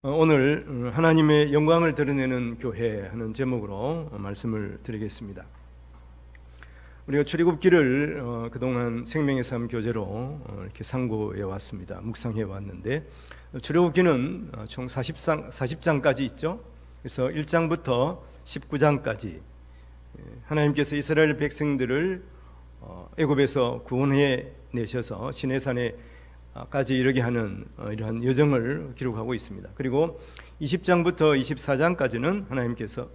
오늘 하나님의 영광을 드러내는 교회 하는 제목으로 말씀을 드리겠습니다. 우리가 출애굽기를 그동안 생명의 삶 교재로 이렇게 상고해 왔습니다. 묵상해 왔는데 출애굽기는 총 40장까지 있죠. 그래서 1장부터 19장까지 하나님께서 이스라엘 백성들을 애굽에서 구원해 내셔서 시내산에 까지 이르게 하는 이러한 여정을 기록하고 있습니다. 그리고 20장부터 24장까지는 하나님께서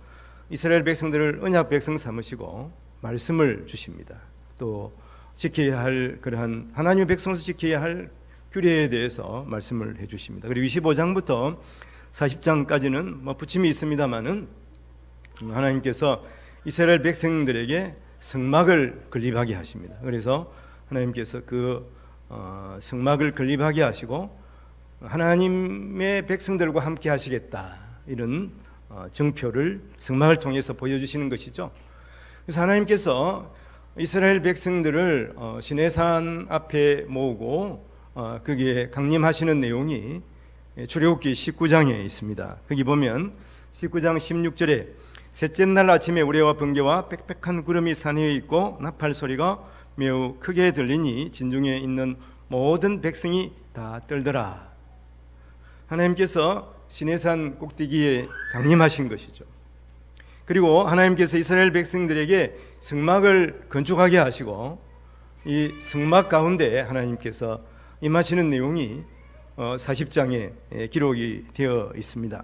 이스라엘 백성들을 언약 백성 삼으시고 말씀을 주십니다. 또 지켜야 할 그러한 하나님의 백성으로서 지켜야 할 규례에 대해서 말씀을 해주십니다. 그리고 25장부터 40장까지는 부침이 있습니다만은 하나님께서 이스라엘 백성들에게 성막을 건립하게 하십니다. 그래서 하나님께서 성막을 건립하게 하시고 하나님의 백성들과 함께 하시겠다, 이런 정표를 성막을 통해서 보여주시는 것이죠. 그래서 하나님께서 이스라엘 백성들을 시내산 앞에 모으고 거기에 강림하시는 내용이 출애굽기 19장에 있습니다. 거기 보면 19장 16절에 셋째 날 아침에 우레와 번개와 빽빽한 구름이 산 위에 있고 나팔 소리가 매우 크게 들리니 진중에 있는 모든 백성이 다 떨더라. 하나님께서 시내산 꼭대기에 강림하신 것이죠. 그리고 하나님께서 이스라엘 백성들에게 성막을 건축하게 하시고 이 성막 가운데 하나님께서 임하시는 내용이 40장에 기록이 되어 있습니다.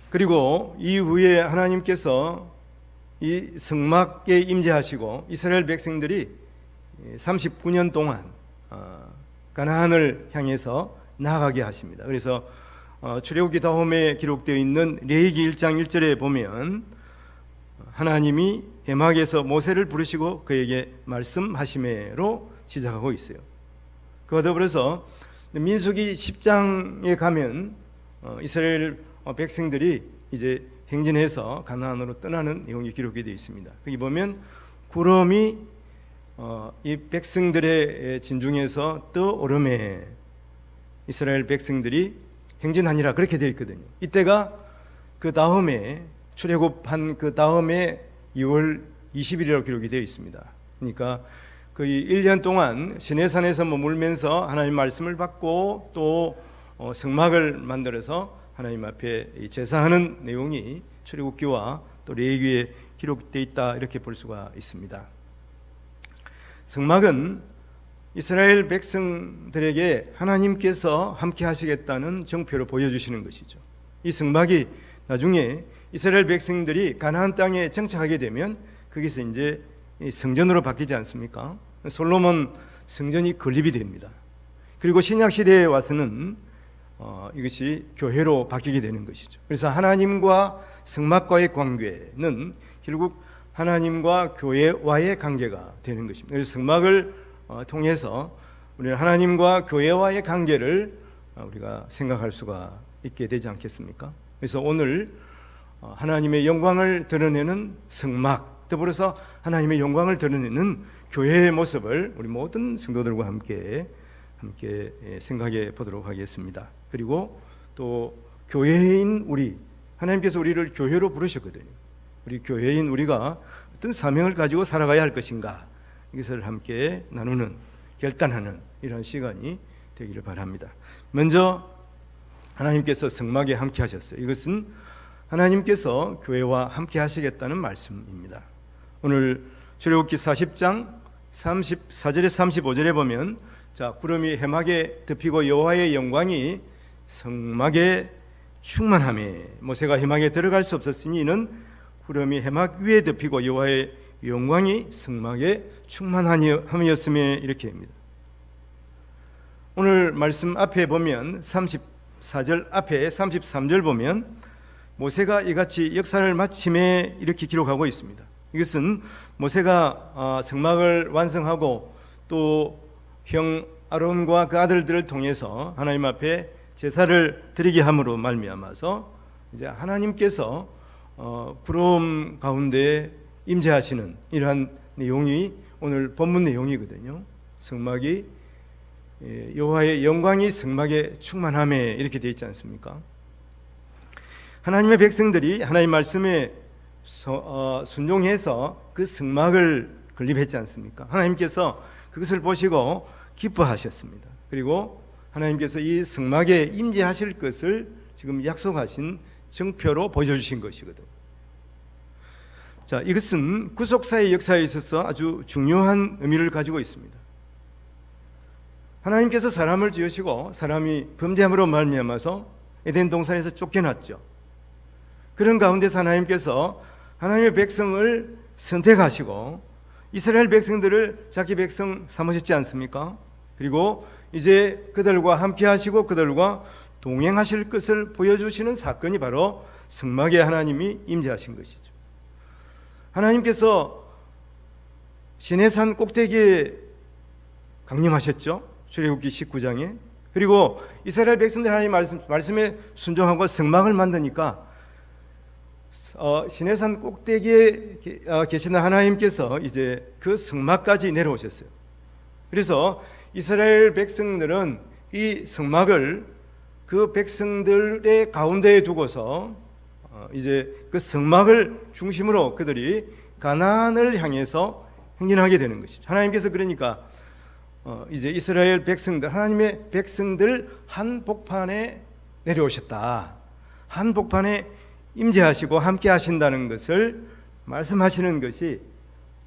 그리고 이후에 하나님께서 이 성막에 임재하시고 이스라엘 백성들이 39년 동안 가나안을 향해서 나아가게 하십니다. 그래서 출애굽기 다음에 기록되어 있는 레위기 1장 1절에 보면 하나님이 회막에서 모세를 부르시고 그에게 말씀하시매로 시작하고 있어요. 그와 더불어서 민수기 10장에 가면 이스라엘 백성들이 이제 행진해서 가나안으로 떠나는 내용이 기록이 되어 있습니다. 거기 보면 구름이 이 백성들의 진중에서 떠오르매 이스라엘 백성들이 행진하니라, 그렇게 되어 있거든요. 이때가 그 다음에 출애굽한 그 다음에 2월 20일이라고 기록이 되어 있습니다. 그러니까 거의 1년 동안 시내산에서 머물면서 하나님 말씀을 받고 또 성막을 만들어서 하나님 앞에 제사하는 내용이 출애굽기와 또 레위기에 기록되어 있다, 이렇게 볼 수가 있습니다. 성막은 이스라엘 백성들에게 하나님께서 함께 하시겠다는 정표를 보여주시는 것이죠. 이 성막이 나중에 이스라엘 백성들이 가나안 땅에 정착하게 되면 거기서 이제 성전으로 바뀌지 않습니까? 솔로몬 성전이 건립이 됩니다. 그리고 신약 시대에 와서는 이것이 교회로 바뀌게 되는 것이죠. 그래서 하나님과 성막과의 관계는 결국 하나님과 교회와의 관계가 되는 것입니다. 그래서 성막을 통해서 우리는 하나님과 교회와의 관계를 우리가 생각할 수가 있게 되지 않겠습니까? 그래서 오늘 하나님의 영광을 드러내는 성막, 더불어서 하나님의 영광을 드러내는 교회의 모습을 우리 모든 성도들과 함께 생각해 보도록 하겠습니다. 그리고 또 교회인 우리, 하나님께서 우리를 교회로 부르셨거든요. 우리 교회인 우리가 어떤 사명을 가지고 살아가야 할 것인가, 이것을 함께 나누는, 결단하는 이런 시간이 되기를 바랍니다. 먼저 하나님께서 성막에 함께 하셨어요. 이것은 하나님께서 교회와 함께 하시겠다는 말씀입니다. 오늘 출애굽기 40장 34절에 35절에 보면 구름이 회막에 덮이고 여호와의 영광이 성막에 충만하매 모세가 회막에 들어갈 수 없었으니 이는 구름이 회막 위에 덮이고 여호와의 영광이 성막에 충만함이었음에, 이렇게 합니다. 오늘 말씀 앞에 보면 34절 앞에 33절 보면 모세가 이같이 역사를 마침에, 이렇게 기록하고 있습니다. 이것은 모세가 성막을 완성하고 또 형 아론과 그 아들들을 통해서 하나님 앞에 제사를 드리게 함으로 말미암아서 이제 하나님께서 구름 가운데 임재하시는 이러한 내용이 오늘 본문 내용이거든요. 성막이 여호와의 영광이 성막에 충만함에 이렇게 되어 있지 않습니까? 하나님의 백성들이 하나님 말씀에 순종해서 그 성막을 건립했지 않습니까? 하나님께서 그것을 보시고 기뻐하셨습니다. 그리고 하나님께서 이 성막에 임재하실 것을 지금 약속하신 증표로 보여주신 것이거든요. 자, 이것은 구속사의 역사에 있어서 아주 중요한 의미를 가지고 있습니다. 하나님께서 사람을 지으시고 사람이 범죄함으로 말미암아서 에덴 동산에서 쫓겨났죠. 그런 가운데서 하나님께서 하나님의 백성을 선택하시고 이스라엘 백성들을 자기 백성 삼으셨지 않습니까? 그리고 이제 그들과 함께 하시고 그들과 동행하실 것을 보여주시는 사건이 바로 성막에 하나님이 임재하신 것이죠. 하나님께서 시내산 꼭대기에 강림하셨죠. 출애굽기 19장에. 그리고 이스라엘 백성들 하나님 말씀에 순종하고 성막을 만드니까 시내산 꼭대기에 계시는 하나님께서 이제 그 성막까지 내려오셨어요. 그래서 이스라엘 백성들은 이 성막을 그 백성들의 가운데에 두고서 이제 그 성막을 중심으로 그들이 가나안을 향해서 행진하게 되는 것이죠. 하나님께서 그러니까 이제 이스라엘 백성들, 하나님의 백성들 한복판에 내려오셨다. 한복판에 임재하시고 함께 하신다는 것을 말씀하시는 것이,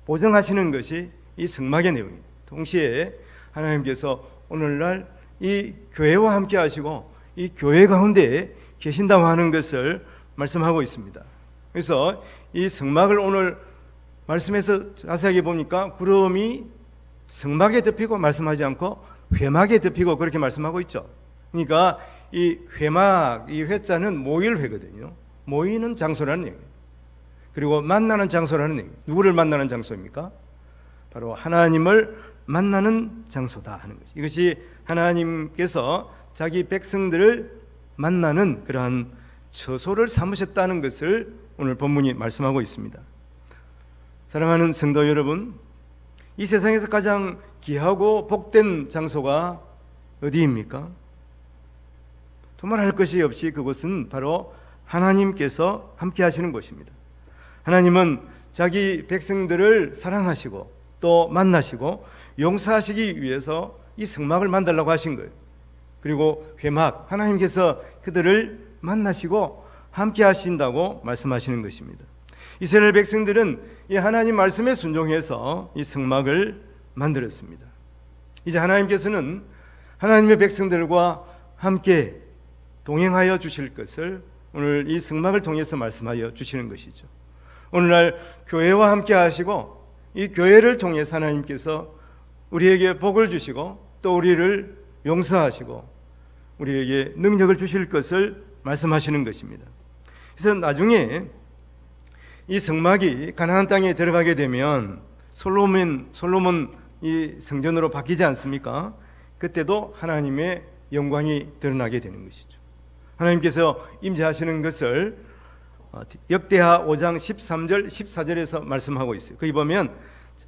보증하시는 것이 이 성막의 내용입니다. 동시에 하나님께서 오늘날 이 교회와 함께 하시고 이 교회 가운데 계신다고 하는 것을 말씀하고 있습니다. 그래서 이 성막을 오늘 말씀에서 자세하게 보니까 구름이 성막에 덮이고 말씀하지 않고 회막에 덮이고 그렇게 말씀하고 있죠. 그러니까 이 회막, 이 회자는 모일회거든요. 모이는 장소라는 얘기예요. 그리고 만나는 장소라는 얘기예요. 누구를 만나는 장소입니까? 바로 하나님을 만나는 장소다 하는 것이. 이것이 하나님께서 자기 백성들을 만나는 그러한 처소를 삼으셨다는 것을 오늘 본문이 말씀하고 있습니다. 사랑하는 성도 여러분, 이 세상에서 가장 귀하고 복된 장소가 어디입니까? 두말할 것이 없이 그곳은 바로 하나님께서 함께 하시는 곳입니다. 하나님은 자기 백성들을 사랑하시고 또 만나시고 용서하시기 위해서 이 성막을 만들라고 하신 거예요. 그리고 회막, 하나님께서 그들을 만나시고 함께 하신다고 말씀하시는 것입니다. 이스라엘 백성들은 이 하나님 말씀에 순종해서 이 성막을 만들었습니다. 이제 하나님께서는 하나님의 백성들과 함께 동행하여 주실 것을 오늘 이 성막을 통해서 말씀하여 주시는 것이죠. 오늘날 교회와 함께 하시고 이 교회를 통해서 하나님께서 우리에게 복을 주시고 또 우리를 용서하시고 우리에게 능력을 주실 것을 말씀하시는 것입니다. 그래서 나중에 이 성막이 가나안 땅에 들어가게 되면 솔로몬 이 성전으로 바뀌지 않습니까? 그때도 하나님의 영광이 드러나게 되는 것이죠. 하나님께서 임재하시는 것을 역대하 5장 13절 14절에서 말씀하고 있어요. 거기 보면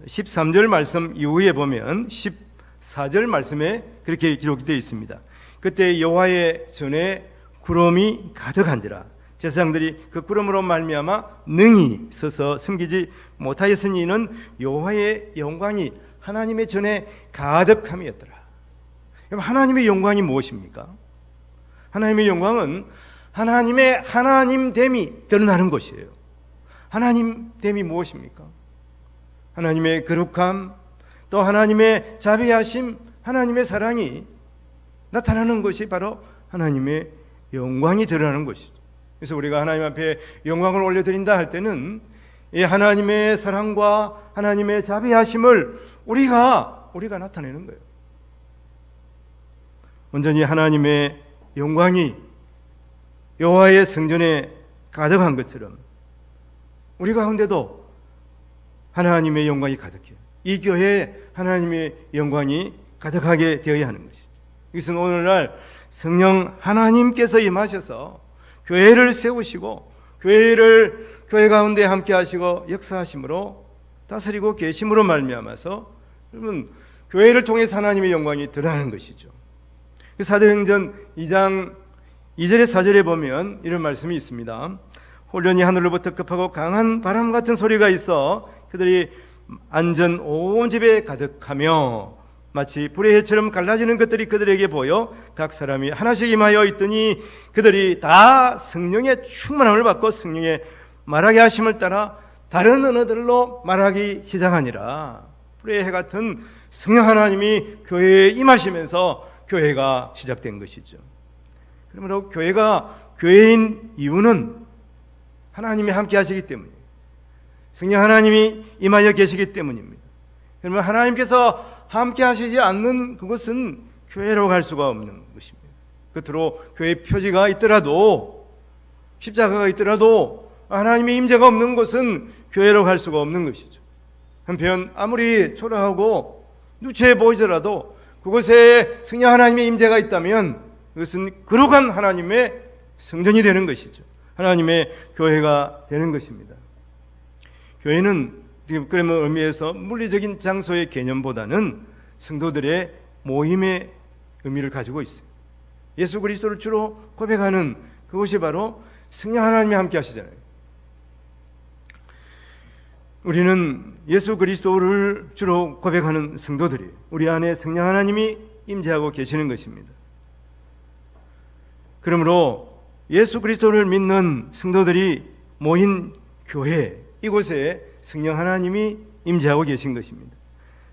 13절 말씀 이후에 보면 14절 말씀에 그렇게 기록되어 있습니다. 그때 여호와의 전에 구름이 가득한지라 제사장들이 그 구름으로 말미암아 능히 서서 숨기지 못하였으니 이는 여호와의 영광이 하나님의 전에 가득함이었더라. 하나님의 영광이 무엇입니까? 하나님의 영광은 하나님의 하나님됨이 드러나는 것이에요. 하나님됨이 무엇입니까? 하나님의 거룩함, 또 하나님의 자비하심, 하나님의 사랑이 나타나는 것이 바로 하나님의 영광이 드러나는 것이죠. 그래서 우리가 하나님 앞에 영광을 올려드린다 할 때는 이 하나님의 사랑과 하나님의 자비하심을 우리가 나타내는 거예요. 온전히 하나님의 영광이 여호와의 성전에 가득한 것처럼 우리 가운데도 하나님의 영광이 가득해요. 이 교회에 하나님의 영광이 가득하게 되어야 하는 것이죠. 이것은 오늘날 성령 하나님께서 임하셔서 교회를 세우시고 교회 가운데 함께 하시고 역사하심으로 다스리고 계심으로 말미암아서 여러분 교회를 통해서 하나님의 영광이 드러나는 것이죠. 사도행전 2장 2절에 4절에 보면 이런 말씀이 있습니다. 혼련이 하늘로부터 급하고 강한 바람 같은 소리가 있어 그들이 앉은 온 집에 가득하며 마치 불의 해처럼 갈라지는 것들이 그들에게 보여 각 사람이 하나씩 임하여 있더니 그들이 다 성령의 충만함을 받고 성령의 말하게 하심을 따라 다른 언어들로 말하기 시작하니라. 불의 해 같은 성령 하나님이 교회에 임하시면서 교회가 시작된 것이죠. 그러므로 교회가 교회인 이유는 하나님이 함께 하시기 때문이에요. 성령 하나님이 임하여 계시기 때문입니다. 그러면 하나님께서 함께 하시지 않는 그것은 교회로 갈 수가 없는 것입니다. 겉으로 교회 표지가 있더라도 십자가가 있더라도 하나님의 임재가 없는 곳은 교회로 갈 수가 없는 것이죠. 한편 아무리 초라하고 누추해 보이더라도 그곳에 성령 하나님의 임재가 있다면 그것은 거룩한 하나님의 성전이 되는 것이죠. 하나님의 교회가 되는 것입니다. 교회는 그런 의미에서 물리적인 장소의 개념보다는 성도들의 모임의 의미를 가지고 있어요. 예수 그리스도를 주로 고백하는 그것이 바로 성령 하나님이 함께 하시잖아요. 우리는 예수 그리스도를 주로 고백하는 성도들이 우리 안에 성령 하나님이 임재하고 계시는 것입니다. 그러므로 예수 그리스도를 믿는 성도들이 모인 교회, 이곳에 성령 하나님이 임재하고 계신 것입니다.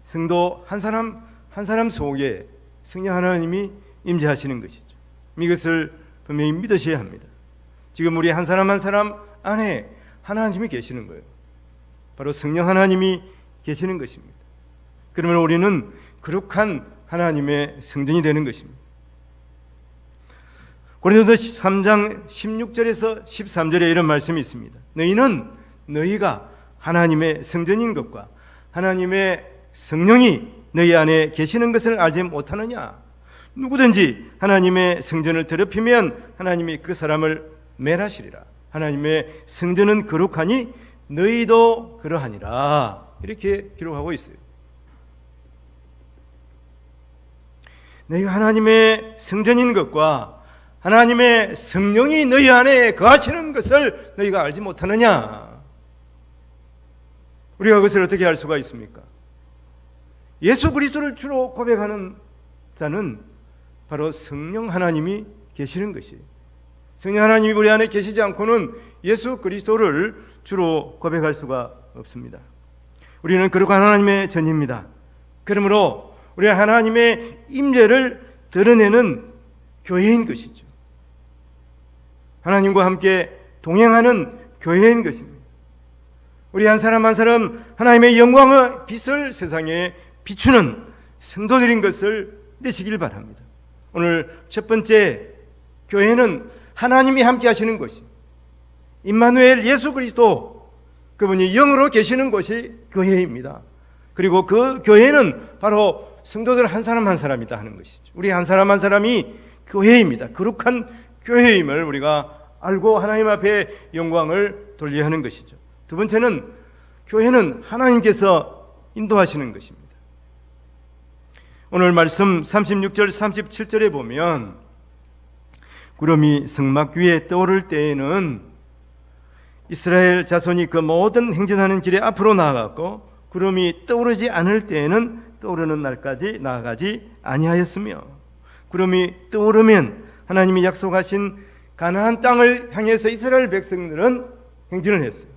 성도 한 사람 한 사람 속에 성령 하나님이 임재하시는 것이죠. 이것을 분명히 믿으셔야 합니다. 지금 우리 한 사람 한 사람 안에 하나님이 계시는 거예요. 바로 성령 하나님이 계시는 것입니다. 그러면 우리는 거룩한 하나님의 성전이 되는 것입니다. 고린도서 3장 16절에서 13절에 이런 말씀이 있습니다. 너희는 너희가 하나님의 성전인 것과 하나님의 성령이 너희 안에 계시는 것을 알지 못하느냐? 누구든지 하나님의 성전을 더럽히면 하나님이 그 사람을 멸하시리라. 하나님의 성전은 거룩하니 너희도 그러하니라. 이렇게 기록하고 있어요. 너희가 하나님의 성전인 것과 하나님의 성령이 너희 안에 거하시는 것을 너희가 알지 못하느냐? 우리가 그것을 어떻게 알 수가 있습니까? 예수 그리스도를 주로 고백하는 자는 바로 성령 하나님이 계시는 것이에요. 성령 하나님이 우리 안에 계시지 않고는 예수 그리스도를 주로 고백할 수가 없습니다. 우리는 거룩한 하나님의 전입니다. 그러므로 우리는 하나님의 임재를 드러내는 교회인 것이죠. 하나님과 함께 동행하는 교회인 것입니다. 우리 한 사람 한 사람 하나님의 영광의 빛을 세상에 비추는 성도들인 것을 믿으시길 바랍니다. 오늘 첫 번째, 교회는 하나님이 함께 하시는 것이, 임마누엘 예수 그리스도 그분이 영으로 계시는 곳이 교회입니다. 그리고 그 교회는 바로 성도들 한 사람 한 사람이다 하는 것이죠. 우리 한 사람 한 사람이 교회입니다. 거룩한 교회임을 우리가 알고 하나님 앞에 영광을 돌려야 하는 것이죠. 두 번째는 교회는 하나님께서 인도하시는 것입니다. 오늘 말씀 36절 37절에 보면 구름이 성막 위에 떠오를 때에는 이스라엘 자손이 그 모든 행진하는 길에 앞으로 나아갔고 구름이 떠오르지 않을 때에는 떠오르는 날까지 나아가지 아니하였으며 구름이 떠오르면 하나님이 약속하신 가나안 땅을 향해서 이스라엘 백성들은 행진을 했어요.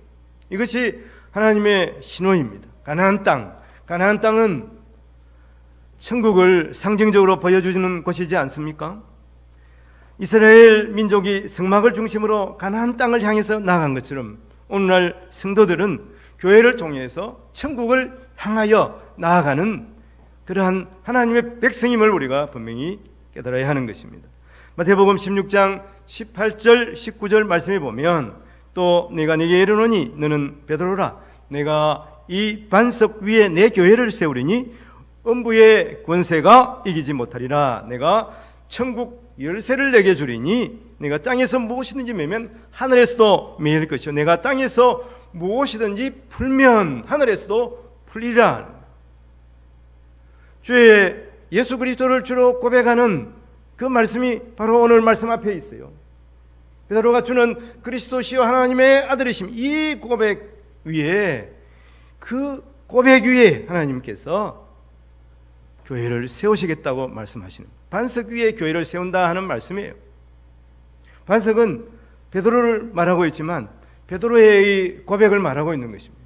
이것이 하나님의 신호입니다. 가나안 땅은 천국을 상징적으로 보여주는 곳이지 않습니까? 이스라엘 민족이 성막을 중심으로 가나안 땅을 향해서 나아간 것처럼 오늘날 성도들은 교회를 통해서 천국을 향하여 나아가는 그러한 하나님의 백성임을 우리가 분명히 깨달아야 하는 것입니다. 마태복음 16장 18절 19절 말씀에 보면 또 내가 네게 이르노니 너는 베드로라 내가 이 반석 위에 내 교회를 세우리니 음부의 권세가 이기지 못하리라. 내가 천국 열쇠를 내게 주리니 내가 땅에서 무엇이든지 매면 하늘에서도 매일 것이요 내가 땅에서 무엇이든지 풀면 하늘에서도 풀리라. 주의 예수 그리스도를 주로 고백하는 그 말씀이 바로 오늘 말씀 앞에 있어요. 베드로가 주는 그리스도시요 하나님의 아들이심, 이 고백 위에, 그 고백 위에 하나님께서 교회를 세우시겠다고 말씀하시는, 반석 위에 교회를 세운다 하는 말씀이에요. 반석은 베드로를 말하고 있지만 베드로의 이 고백을 말하고 있는 것입니다.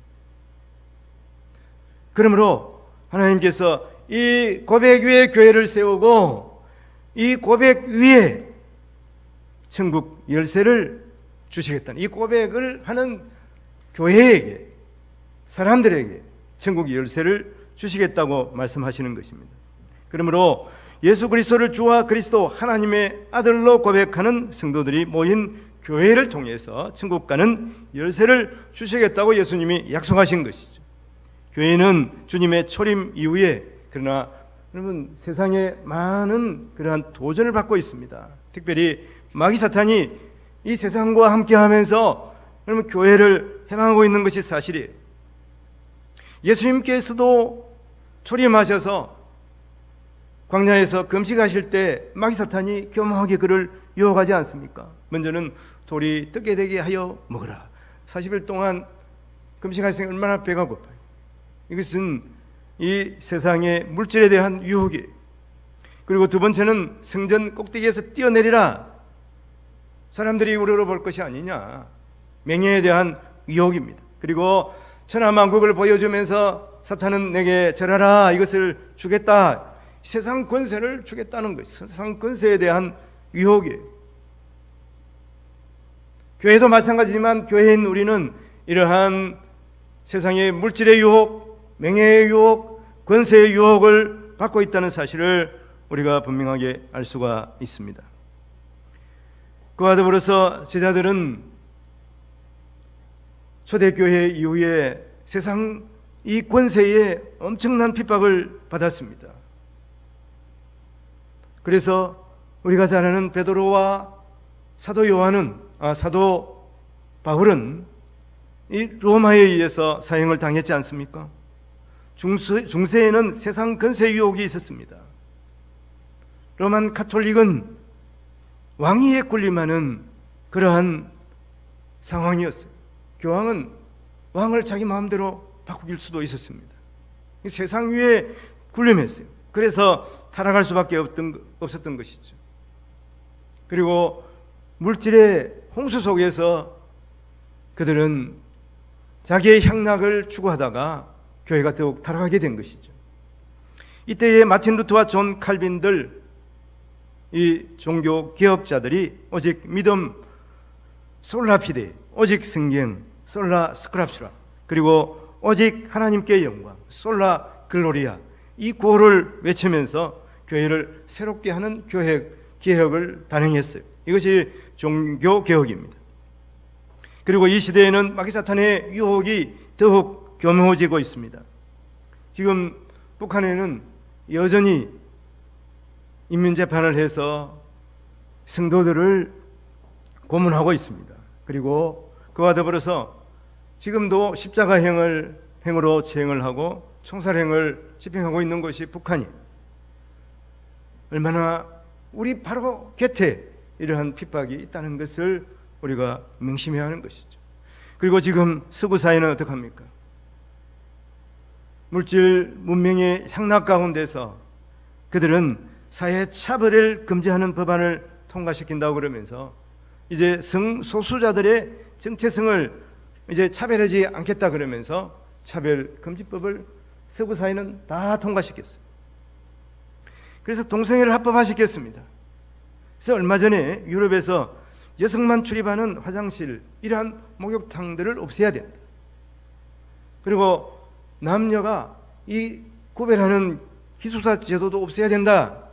그러므로 하나님께서 이 고백 위에 교회를 세우고 이 고백 위에 천국 열쇠를 주시겠다는, 이 고백을 하는 교회에게, 사람들에게 천국 열쇠를 주시겠다고 말씀하시는 것입니다. 그러므로 예수 그리스도를 주와 그리스도 하나님의 아들로 고백하는 성도들이 모인 교회를 통해서 천국 가는 열쇠를 주시겠다고 예수님이 약속하신 것이죠. 교회는 주님의 초림 이후에, 그러나 여러분, 세상에 많은 그러한 도전을 받고 있습니다. 특별히 마귀 사탄이 이 세상과 함께하면서 여러분 교회를 해방하고 있는 것이 사실이에요. 예수님께서도 초림하셔서 광야에서 금식하실 때 마귀 사탄이 교묘하게 그를 유혹하지 않습니까? 먼저는 돌이 뜨게 되게 하여 먹으라. 40일 동안 금식하시니 얼마나 배가 고파요. 이것은 이 세상의 물질에 대한 유혹이에요. 그리고 두 번째는 성전 꼭대기에서 뛰어내리라. 사람들이 우러러 볼 것이 아니냐. 맹해에 대한 유혹입니다. 그리고 천하만국을 보여주면서 사탄은 내게 절하라, 이것을 주겠다, 세상 권세를 주겠다는 것, 세상 권세에 대한 유혹이에요. 교회도 마찬가지지만 교회인 우리는 이러한 세상의 물질의 유혹, 명예의 유혹, 권세의 유혹을 받고 있다는 사실을 우리가 분명하게 알 수가 있습니다. 그와 더불어서 제자들은 초대교회 이후에 세상 이 권세에 엄청난 핍박을 받았습니다. 그래서 우리가 잘 아는 베드로와 사도 사도 바울은 이 로마에 의해서 사형을 당했지 않습니까? 중세에는 세상 권세 유혹이 있었습니다. 로만 카톨릭은 왕위에 군림하는 그러한 상황이었어요. 교황은 왕을 자기 마음대로 바꾸길 수도 있었습니다. 세상 위에 군림했어요. 그래서 타락할 수밖에 없었던 것이죠. 그리고 물질의 홍수 속에서 그들은 자기의 향락을 추구하다가 교회가 더욱 타락하게 된 것이죠. 이때의 마틴 루터와 존 칼빈들, 이 종교 개혁자들이 오직 믿음 솔라 피데, 오직 성경 솔라 스크랍슈라, 그리고 오직 하나님께 영광 솔라 글로리아, 이 구호를 외치면서 교회를 새롭게 하는 개혁을 단행했어요. 이것이 종교 개혁입니다. 그리고 이 시대에는 마귀 사탄의 유혹이 더욱 교묘해지고 있습니다. 지금 북한에는 여전히 인민재판을 해서 성도들을 고문하고 있습니다. 그리고 그와 더불어서 지금도 십자가행으로 체행을 하고 총살행을 집행하고 있는 것이 북한이에요. 얼마나 우리 바로 곁에 이러한 핍박이 있다는 것을 우리가 명심해야 하는 것이죠. 그리고 지금 서구 사회는 어떡합니까? 물질 문명의 향락 가운데서 그들은 사회 차별을 금지하는 법안을 통과시킨다고 그러면서 이제 성소수자들의 정체성을 이제 차별하지 않겠다 그러면서 차별금지법을 서구 사회는 다 통과시켰어요. 그래서 동성애를 합법화시켰습니다. 그래서 얼마 전에 유럽에서 여성만 출입하는 화장실, 이러한 목욕탕들을 없애야 된다. 그리고 남녀가 이 구별하는 기숙사 제도도 없애야 된다.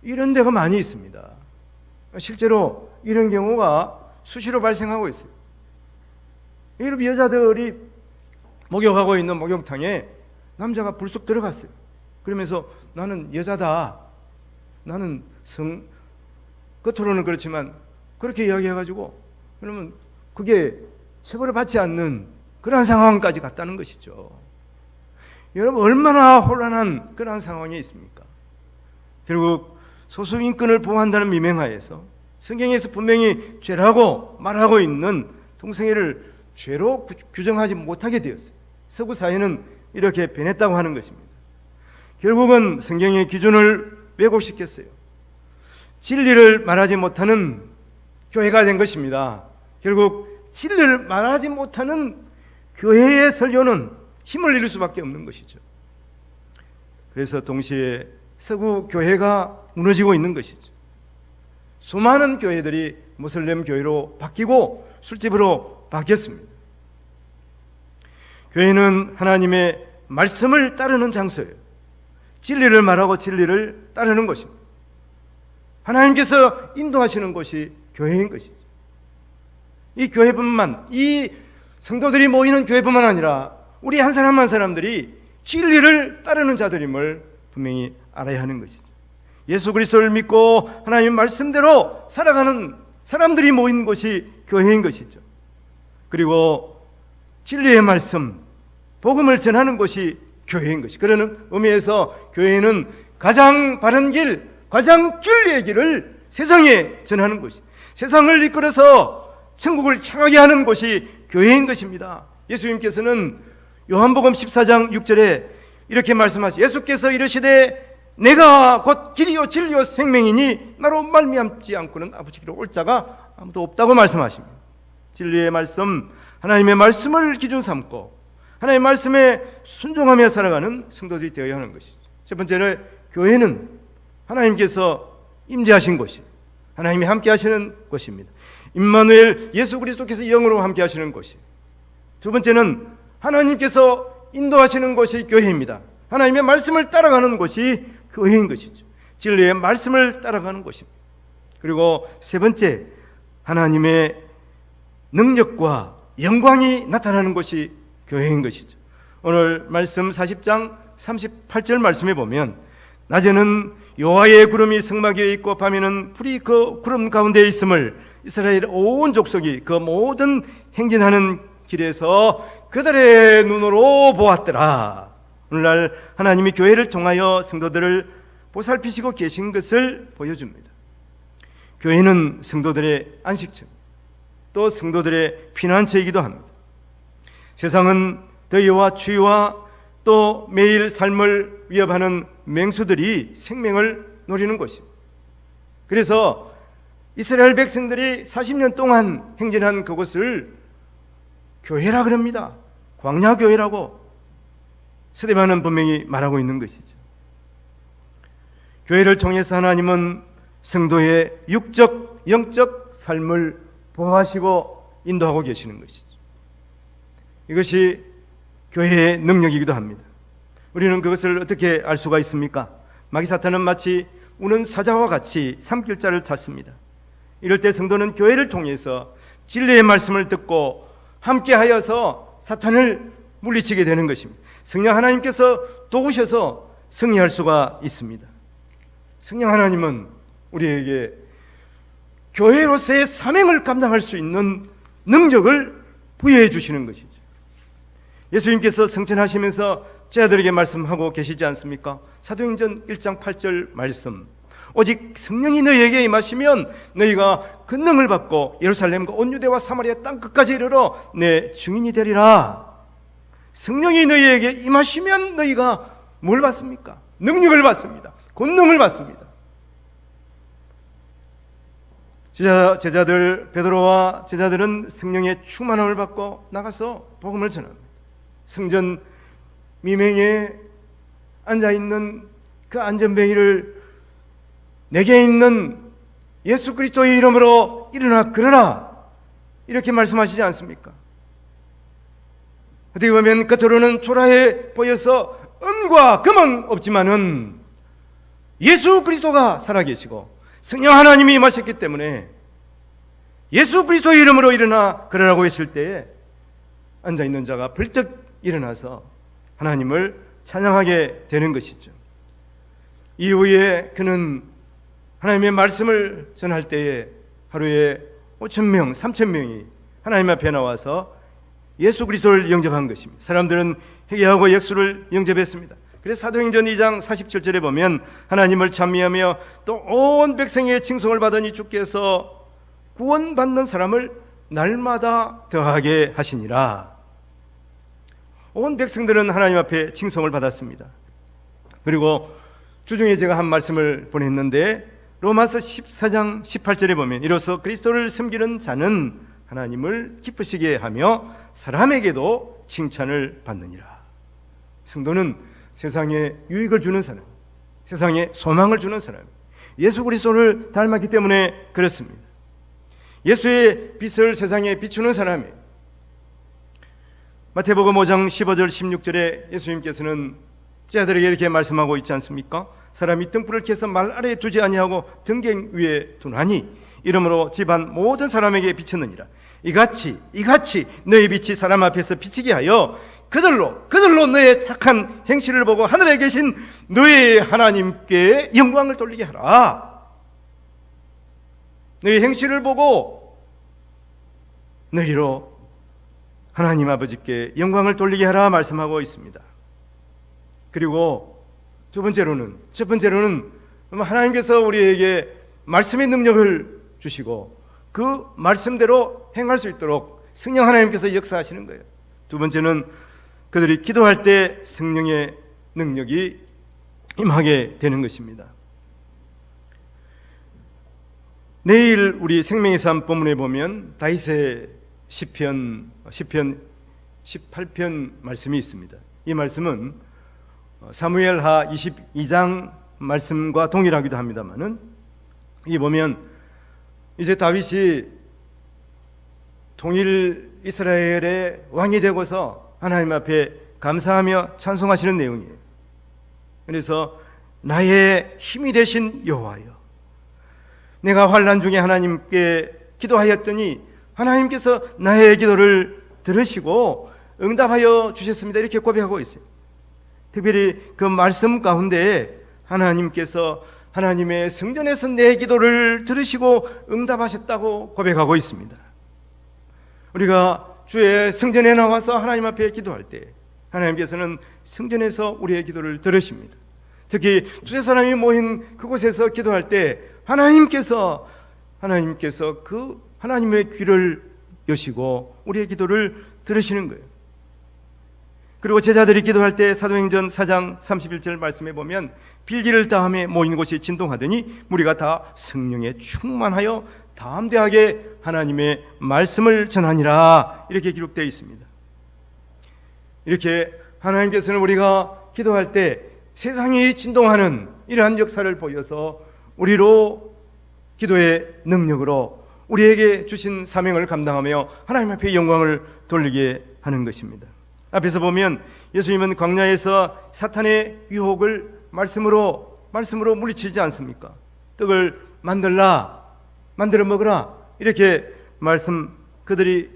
이런 데가 많이 있습니다. 실제로 이런 경우가 수시로 발생하고 있어요. 유럽 여자들이 목욕하고 있는 목욕탕에 남자가 불쑥 들어갔어요. 그러면서 나는 여자다, 나는 겉으로는 그렇지만 그렇게 이야기해가지고, 그러면 그게 처벌을 받지 않는 그러한 상황까지 갔다는 것이죠. 여러분 얼마나 혼란한 그러한 상황에 있습니까? 결국 소수인권을 보호한다는 미명하에서 성경에서 분명히 죄라고 말하고 있는 동성애를 죄로 규정하지 못하게 되었어요. 서구 사회는 이렇게 변했다고 하는 것입니다. 결국은 성경의 기준을 왜곡시켰어요. 진리를 말하지 못하는 교회가 된 것입니다. 결국 진리를 말하지 못하는 교회의 설교는 힘을 잃을 수밖에 없는 것이죠. 그래서 동시에 서구 교회가 무너지고 있는 것이죠. 수많은 교회들이 모슬렘 교회로 바뀌고 술집으로 바뀌었습니다. 교회는 하나님의 말씀을 따르는 장소예요. 진리를 말하고 진리를 따르는 것입니다. 하나님께서 인도하시는 곳이 교회인 것이죠. 이 교회뿐만, 이 성도들이 모이는 교회뿐만 아니라 우리 한 사람 한 사람들이 진리를 따르는 자들임을 분명히 알아야 하는 것이죠. 예수 그리스도를 믿고 하나님의 말씀대로 살아가는 사람들이 모인 곳이 교회인 것이죠. 그리고 진리의 말씀, 복음을 전하는 곳이 교회인 것이. 그러는 의미에서 교회는 가장 바른 길, 가장 진리의 길을 세상에 전하는 것이, 세상을 이끌어서 천국을 향하게 하는 곳이 교회인 것입니다. 예수님께서는 요한복음 14장 6절에 이렇게 말씀하시죠. 예수께서 이르시되 내가 곧 길이요 진리요 생명이니 나로 말미암지 않고는 아버지께로 올 자가 아무도 없다고 말씀하십니다. 진리의 말씀, 하나님의 말씀을 기준 삼고 하나님의 말씀에 순종하며 살아가는 성도들이 되어야 하는 것이죠. 첫 번째는 교회는 하나님께서 임재하신 곳이, 하나님이 함께 하시는 곳입니다. 임마누엘 예수 그리스도께서 영으로 함께 하시는 곳이. 두 번째는 하나님께서 인도하시는 곳이 교회입니다. 하나님의 말씀을 따라가는 곳이 교회인 것이죠. 진리의 말씀을 따라가는 곳입니다. 그리고 세 번째, 하나님의 능력과 영광이 나타나는 곳이 교회인 것이죠. 오늘 말씀 40장 38절 말씀에 보면 낮에는 여호와의 구름이 성막 위에 있고 밤에는 불이 그 구름 가운데 있음을 이스라엘 온 족속이 그 모든 행진하는 길에서 그들의 눈으로 보았더라. 오늘날 하나님이 교회를 통하여 성도들을 보살피시고 계신 것을 보여줍니다. 교회는 성도들의 안식처, 또 성도들의 피난처이기도 합니다. 세상은 더위와 추위와 또 매일 삶을 위협하는 맹수들이 생명을 노리는 곳입니다. 그래서 이스라엘 백성들이 40년 동안 행진한 그곳을 교회라 그럽니다. 광야교회라고 스데반은 분명히 말하고 있는 것이죠. 교회를 통해서 하나님은 성도의 육적, 영적 삶을 보호하시고 인도하고 계시는 것이죠. 이것이 교회의 능력이기도 합니다. 우리는 그것을 어떻게 알 수가 있습니까? 마귀 사탄은 마치 우는 사자와 같이 삼킬자를 찾습니다. 이럴 때 성도는 교회를 통해서 진리의 말씀을 듣고 함께하여서 사탄을 물리치게 되는 것입니다. 성령 하나님께서 도우셔서 승리할 수가 있습니다. 성령 하나님은 우리에게 교회로서의 사명을 감당할 수 있는 능력을 부여해 주시는 것이죠. 예수님께서 성천하시면서 제자들에게 말씀하고 계시지 않습니까? 사도행전 1장 8절 말씀, 오직 성령이 너희에게 임하시면 너희가 권능을 받고 예루살렘과 온 유대와 사마리아 땅끝까지 이르러 내 증인이 되리라. 성령이 너희에게 임하시면 너희가 뭘 받습니까? 능력을 받습니다. 권능을 받습니다. 제자들 베드로와 제자들은 성령의 충만함을 받고 나가서 복음을 전합니다. 성전 미명에 앉아있는 그 안전뱅이를 내게 있는 예수 그리스도의 이름으로 일어나 걸어라, 이렇게 말씀하시지 않습니까? 어떻게 보면 겉으로는 초라해 보여서 은과 금은 없지만은 예수 그리스도가 살아계시고 성령 하나님이 임하셨기 때문에 예수 그리스도의 이름으로 일어나 걸으라고 했을 때에 앉아있는 자가 벌떡 일어나서 하나님을 찬양하게 되는 것이죠. 이후에 그는 하나님의 말씀을 전할 때에 하루에 5,000명, 3,000명이 하나님 앞에 나와서 예수 그리스도를 영접한 것입니다. 사람들은 회개하고 예수를 영접했습니다. 그래서 사도행전 2장 47절에 보면 하나님을 찬미하며 또 온 백성의 칭송을 받으니 주께서 구원받는 사람을 날마다 더하게 하시니라. 온 백성들은 하나님 앞에 칭송을 받았습니다. 그리고 주중에 제가 한 말씀을 보냈는데 로마서 14장 18절에 보면 이로써 그리스도를 섬기는 자는 하나님을 기쁘시게 하며 사람에게도 칭찬을 받느니라. 성도는 세상에 유익을 주는 사람, 세상에 소망을 주는 사람, 예수 그리스도를 닮았기 때문에 그렇습니다. 예수의 빛을 세상에 비추는 사람이에요. 마태복음 5장 15절 16절에 예수님께서는 제자들에게 이렇게 말씀하고 있지 않습니까? 사람이 등불을 켜서 말 아래에 두지 아니하고 등갱 위에 두나니 이러므로 집안 모든 사람에게 비쳤느니라. 이같이 너희 빛이 사람 앞에서 비치게 하여 그들로 너의 착한 행실을 보고 하늘에 계신 너의 하나님께 영광을 돌리게 하라. 너희 행실을 보고 너희로 하나님 아버지께 영광을 돌리게 하라 말씀하고 있습니다. 그리고 첫 번째로는 하나님께서 우리에게 말씀의 능력을 주시고 그 말씀대로 행할 수 있도록 성령 하나님께서 역사하시는 거예요. 두 번째는 그들이 기도할 때 성령의 능력이 임하게 되는 것입니다. 내일 우리 생명의 삶 본문에 보면 다윗의 시편 18편 말씀이 있습니다. 이 말씀은 사무엘하 22장 말씀과 동일하기도 합니다만은 이 보면 이제 다윗이 통일 이스라엘의 왕이 되고서 하나님 앞에 감사하며 찬송하시는 내용이에요. 그래서 나의 힘이 되신 여호와여, 내가 환난 중에 하나님께 기도하였더니 하나님께서 나의 기도를 들으시고 응답하여 주셨습니다. 이렇게 고백하고 있어요. 특별히 그 말씀 가운데 하나님께서 하나님의 성전에서 내 기도를 들으시고 응답하셨다고 고백하고 있습니다. 우리가 주의 성전에 나와서 하나님 앞에 기도할 때 하나님께서는 성전에서 우리의 기도를 들으십니다. 특히 두세 사람이 모인 그곳에서 기도할 때 하나님께서 그 하나님의 귀를 여시고 우리의 기도를 들으시는 거예요. 그리고 제자들이 기도할 때 사도행전 4장 31절 말씀에 보면 빌기를 다음에 모인 곳이 진동하더니 무리가 다 성령에 충만하여 담대하게 하나님의 말씀을 전하니라, 이렇게 기록되어 있습니다. 이렇게 하나님께서는 우리가 기도할 때 세상이 진동하는 이러한 역사를 보여서 우리로 기도의 능력으로 우리에게 주신 사명을 감당하며 하나님 앞에 영광을 돌리게 하는 것입니다. 앞에서 보면 예수님은 광야에서 사탄의 유혹을 말씀으로 물리치지 않습니까? 떡을 만들어 먹으라, 이렇게 그들이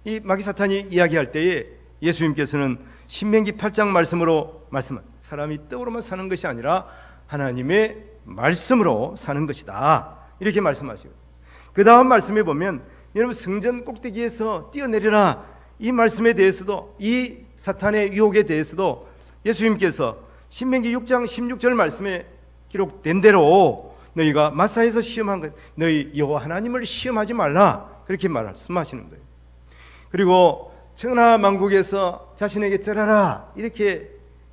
이 마귀 사탄이 이야기할 때에 예수님께서는 신명기 8장 말씀으로 사람이 떡으로만 사는 것이 아니라 하나님의 말씀으로 사는 것이다, 이렇게 말씀하시고, 그 다음 말씀에 보면 여러분 성전 꼭대기에서 뛰어내리라, 이 말씀에 대해서도, 이 사탄의 유혹에 대해서도 예수님께서 신명기 6장 16절 말씀에 기록된 대로 너희가 마사에서 시험한 것, 너희 여호와 하나님을 시험하지 말라, 그렇게 말씀하시는 거예요. 그리고 천하만국에서 자신에게 절하라, 이렇게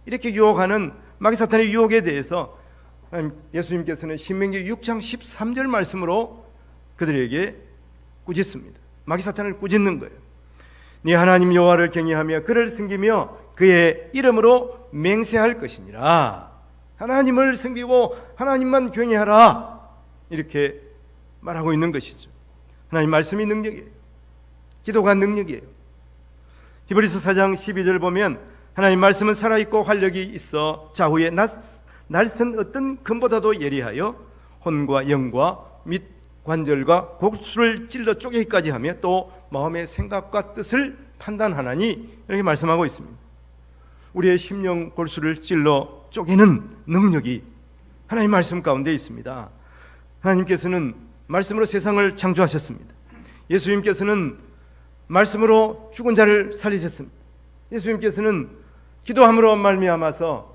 유혹하는 마귀 사탄의 유혹에 대해서 예수님께서는 신명기 6장 13절 말씀으로 그들에게 꾸짖습니다. 마귀 사탄을 꾸짖는 거예요. 네 하나님 여호와를 경외하며 그를 섬기며 그의 이름으로 맹세할 것이니라. 하나님을 섬기고 하나님만 경외하라, 이렇게 말하고 있는 것이죠. 하나님 말씀이 능력이에요. 기도가 능력이에요. 히브리서 4장 12절 보면 하나님 말씀은 살아있고 활력이 있어 좌우에 날선 어떤 금보다도 예리하여 혼과 영과 및 관절과 골수를 찔러 쪼개기까지 하며 또 마음의 생각과 뜻을 판단하나니, 이렇게 말씀하고 있습니다. 우리의 심령 골수를 찔러 쪼개는 능력이 하나님 말씀 가운데 있습니다. 하나님께서는 말씀으로 세상을 창조하셨습니다. 예수님께서는 말씀으로 죽은 자를 살리셨습니다. 예수님께서는 기도함으로 말미암아서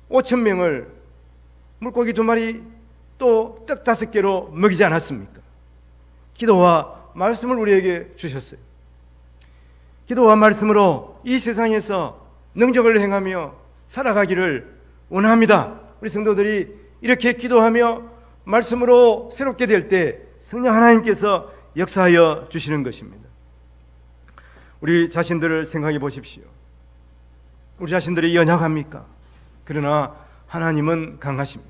5,000명을 물고기 2마리 또 떡 5개로 먹이지 않았습니까? 기도와 말씀을 우리에게 주셨어요. 기도와 말씀으로 이 세상에서 능력을 행하며 살아가기를 원합니다. 우리 성도들이 이렇게 기도하며 말씀으로 새롭게 될 때 성령 하나님께서 역사하여 주시는 것입니다. 우리 자신들을 생각해 보십시오. 우리 자신들이 연약합니까? 그러나 하나님은 강하십니다.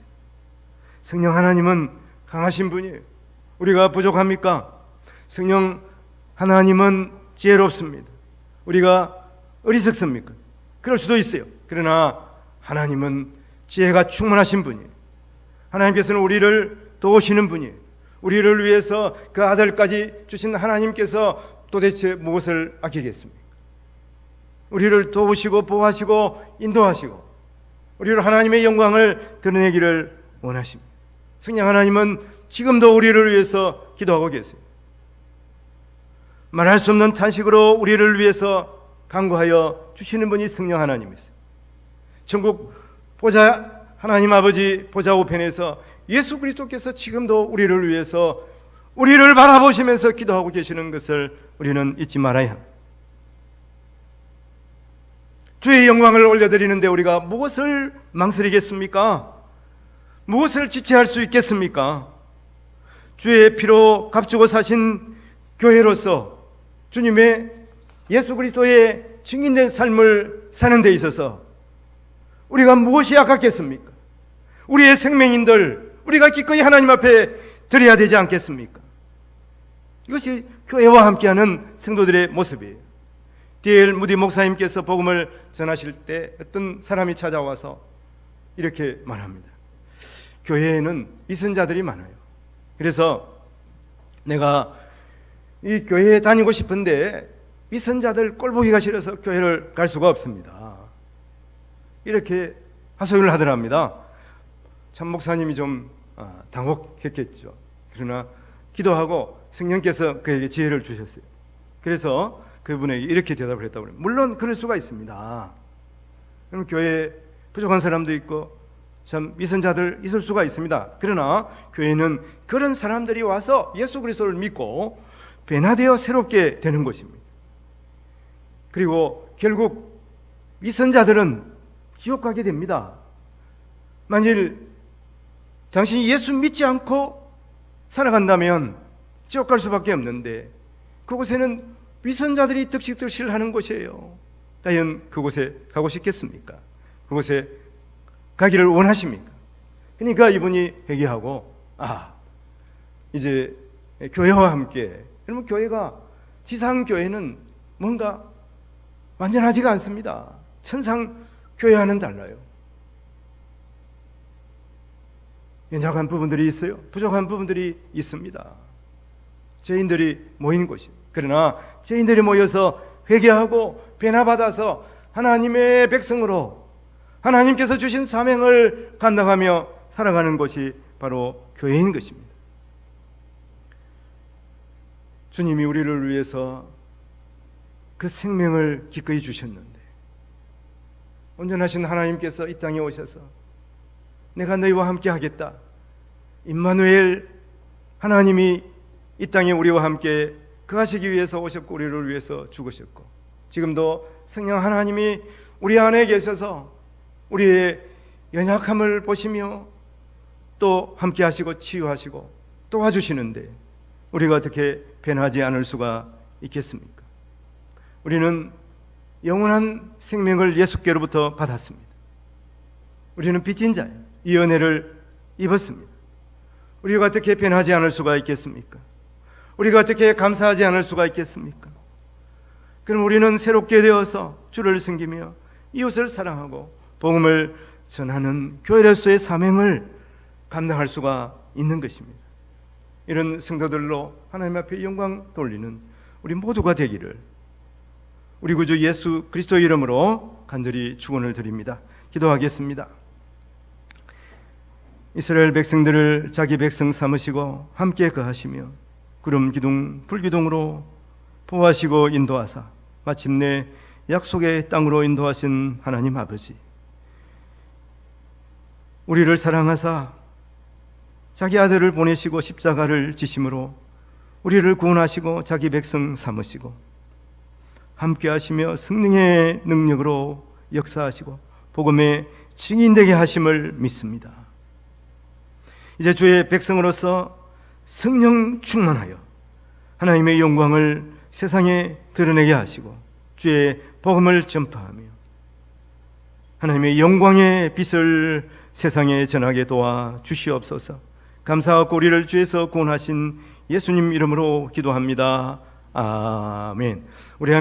성령 하나님은 강하신 분이에요. 우리가 부족합니까? 성령 하나님은 지혜롭습니다. 우리가 어리석습니까? 그럴 수도 있어요. 그러나 하나님은 지혜가 충만하신 분이에요. 하나님께서는 우리를 도우시는 분이에요. 우리를 위해서 그 아들까지 주신 하나님께서 도대체 무엇을 아끼겠습니까? 우리를 도우시고 보호하시고 인도하시고 우리를 하나님의 영광을 드러내기를 원하십니다. 성령 하나님은 지금도 우리를 위해서 기도하고 계세요. 말할 수 없는 탄식으로 우리를 위해서 간구하여 주시는 분이 성령 하나님이세요. 천국 보좌 하나님 아버지 보좌 우편에서 예수 그리스도께서 지금도 우리를 위해서 우리를 바라보시면서 기도하고 계시는 것을 우리는 잊지 말아야 합니다. 주의 영광을 올려드리는데 우리가 무엇을 망설이겠습니까? 무엇을 지체할 수 있겠습니까? 주의 피로 값주고 사신 교회로서 주님의 예수 그리스도의 증인된 삶을 사는 데 있어서 우리가 무엇이 아깝겠습니까? 우리의 생명인들 우리가 기꺼이 하나님 앞에 드려야 되지 않겠습니까? 이것이 교회와 함께하는 성도들의 모습이에요. D.L. 무디 목사님께서 복음을 전하실 때 어떤 사람이 찾아와서 이렇게 말합니다. 교회에는 위선자들이 많아요. 그래서 내가 이 교회에 다니고 싶은데 위선자들 꼴보기가 싫어서 교회를 갈 수가 없습니다. 이렇게 하소연을 하더랍니다. 참 목사님이 좀 당혹했겠죠. 그러나 기도하고 성령께서 그에게 지혜를 주셨어요. 그래서 그분에게 이렇게 대답을 했다고 해요. 물론 그럴 수가 있습니다. 그럼 교회에 부족한 사람도 있고 참 위선자들 있을 수가 있습니다. 그러나 교회는 그런 사람들이 와서 예수 그리스도를 믿고 변화되어 새롭게 되는 것입니다. 그리고 결국 위선자들은 지옥 가게 됩니다. 만일 당신이 예수 믿지 않고 살아간다면 지옥 갈 수밖에 없는데 그곳에는 위선자들이 득실득실하는 곳이에요. 과연 그곳에 가고 싶겠습니까? 그곳에 가기를 원하십니까? 그러니까 이분이 회개하고 이제 교회와 함께, 그러면 교회가 지상 교회는 뭔가 완전하지가 않습니다. 천상 교회와는 달라요. 연약한 부분들이 있어요. 부족한 부분들이 있습니다. 죄인들이 모인 곳이. 그러나 죄인들이 모여서 회개하고 변화받아서 하나님의 백성으로 하나님께서 주신 사명을 감당하며 살아가는 것이 바로 교회인 것입니다. 주님이 우리를 위해서 그 생명을 기꺼이 주셨는데 온전하신 하나님께서 이 땅에 오셔서 내가 너희와 함께 하겠다. 임마누엘 하나님이 이 땅에 우리와 함께 거하시기 위해서 오셨고 우리를 위해서 죽으셨고 지금도 성령 하나님이 우리 안에 계셔서 우리의 연약함을 보시며 또 함께 하시고 치유하시고 도와주시는데 우리가 어떻게 변하지 않을 수가 있겠습니까? 우리는 영원한 생명을 예수께로부터 받았습니다. 우리는 빚진 자예요. 이 은혜를 입었습니다. 우리가 어떻게 변하지 않을 수가 있겠습니까? 우리가 어떻게 감사하지 않을 수가 있겠습니까? 그럼 우리는 새롭게 되어서 주를 섬기며 이웃을 사랑하고 복음을 전하는 교회로서의 사명을 감당할 수가 있는 것입니다. 이런 성도들로 하나님 앞에 영광 돌리는 우리 모두가 되기를 우리 구주 예수 그리스도의 이름으로 간절히 축원을 드립니다. 기도하겠습니다. 이스라엘 백성들을 자기 백성 삼으시고 함께 거하시며 구름 기둥 불 기둥으로 보호하시고 인도하사 마침내 약속의 땅으로 인도하신 하나님 아버지, 우리를 사랑하사 자기 아들을 보내시고 십자가를 지심으로 우리를 구원하시고 자기 백성 삼으시고 함께 하시며 성령의 능력으로 역사하시고 복음의 증인되게 하심을 믿습니다. 이제 주의 백성으로서 성령 충만하여 하나님의 영광을 세상에 드러내게 하시고 주의 복음을 전파하며 하나님의 영광의 빛을 세상에 전하게 도와 주시옵소서. 감사하고 우리를 주에서 구원하신 예수님 이름으로 기도합니다. 아멘. 우리